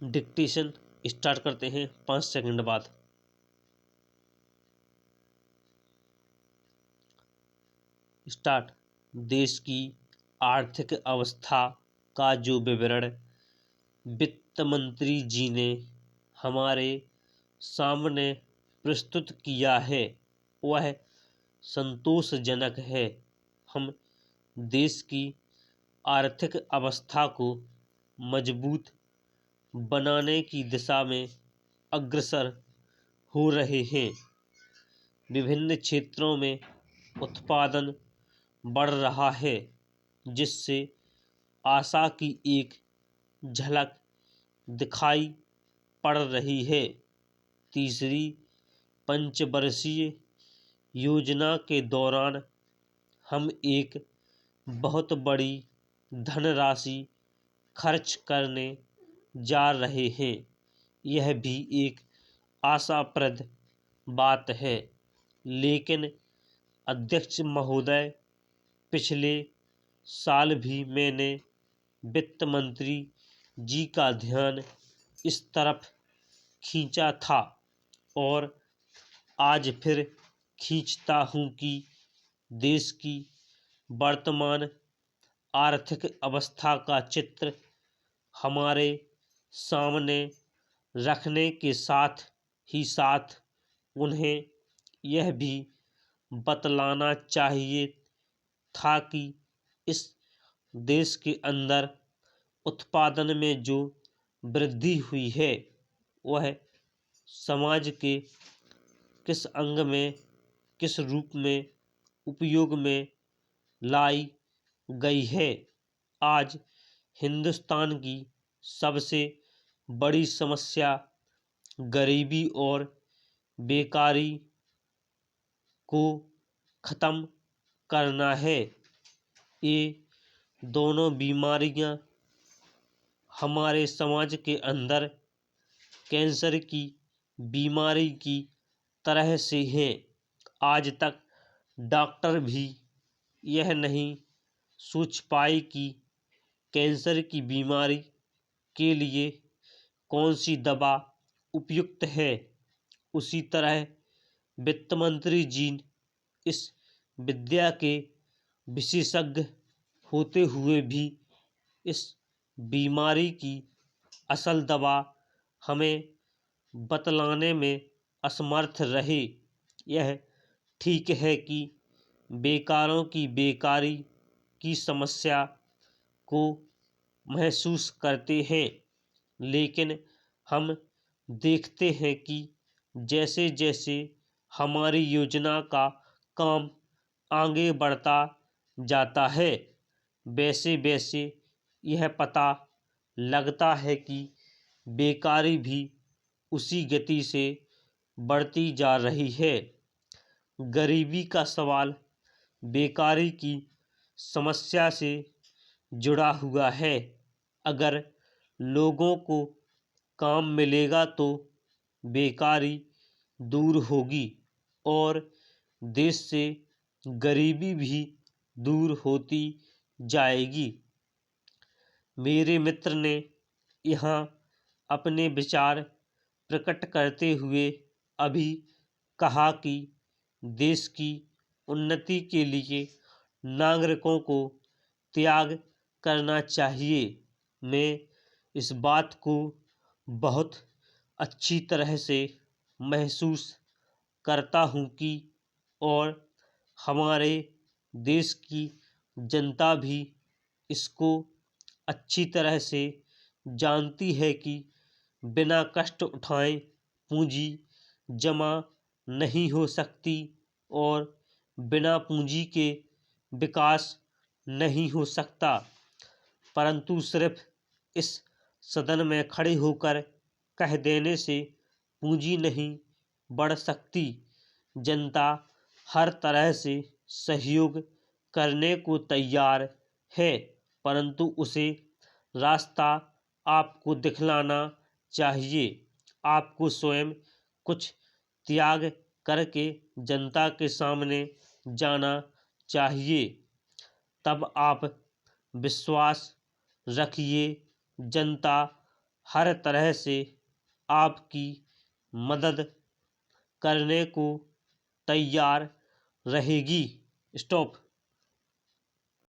Dictation start करते हैं 5 second बाद। स्टार्ट। देश की आर्थिक अवस्था का जो विवरण वित्त मंत्री जी ने हमारे सामने प्रस्तुत किया है वह संतोषजनक है। हम देश की आर्थिक अवस्था को मजबूत बनाने की दिशा में अग्रसर हो रहे हैं। विभिन्न क्षेत्रों में उत्पादन बढ़ रहा है, जिससे आशा की एक झलक दिखाई पड़ रही है। तीसरी पंचवर्षीय योजना के दौरान हम एक बहुत बड़ी धनराशि खर्च करने जा रहे हैं। यह भी एक आशाप्रद बात है। लेकिन अध्यक्ष महोदय, पिछले साल भी मैंने वित्त मंत्री जी का ध्यान इस तरफ खींचा था और आज फिर खींचता हूं कि देश की वर्तमान आर्थिक अवस्था का चित्र हमारे सामने रखने के साथ ही साथ उन्हें यह भी बतलाना चाहिए था कि इस देश के अंदर उत्पादन में जो वृद्धि हुई है वह समाज के किस अंग में, किस रूप में उपयोग में लाई गई है। आज हिंदुस्तान की सबसे बड़ी समस्या गरीबी और बेकारी को ख़त्म करना है। ये दोनों बीमारियां हमारे समाज के अंदर कैंसर की बीमारी की तरह से हैं। आज तक डॉक्टर भी यह नहीं सोच पाए कि कैंसर की बीमारी के लिए कौन सी दवा उपयुक्त है। उसी तरह वित्त मंत्री जी इस विद्या के विशेषज्ञ होते हुए भी इस बीमारी की असल दवा हमें बतलाने में असमर्थ रहे। यह ठीक है कि बेकारों की बेकारी की समस्या को महसूस करते हैं, लेकिन हम देखते हैं कि जैसे जैसे हमारी योजना का काम आगे बढ़ता जाता है, वैसे वैसे यह पता लगता है कि बेकारी भी उसी गति से बढ़ती जा रही है। गरीबी का सवाल बेकारी की समस्या से जुड़ा हुआ है। अगर लोगों को काम मिलेगा तो बेकारी दूर होगी और देश से गरीबी भी दूर होती जाएगी। मेरे मित्र ने यहाँ अपने विचार प्रकट करते हुए अभी कहा कि देश की उन्नति के लिए नागरिकों को त्याग करना चाहिए। मैं इस बात को बहुत अच्छी तरह से महसूस करता हूँ कि और हमारे देश की जनता भी इसको अच्छी तरह से जानती है कि बिना कष्ट उठाए पूंजी जमा नहीं हो सकती और बिना पूंजी के विकास नहीं हो सकता। परंतु सिर्फ इस सदन में खड़े होकर कह देने से पूंजी नहीं बढ़ सकती। जनता हर तरह से सहयोग करने को तैयार है, परंतु उसे रास्ता आपको दिखलाना चाहिए। आपको स्वयं कुछ त्याग करके जनता के सामने जाना चाहिए। तब आप विश्वास रखिए, जनता हर तरह से आपकी मदद करने को तैयार रहेगी। स्टॉप।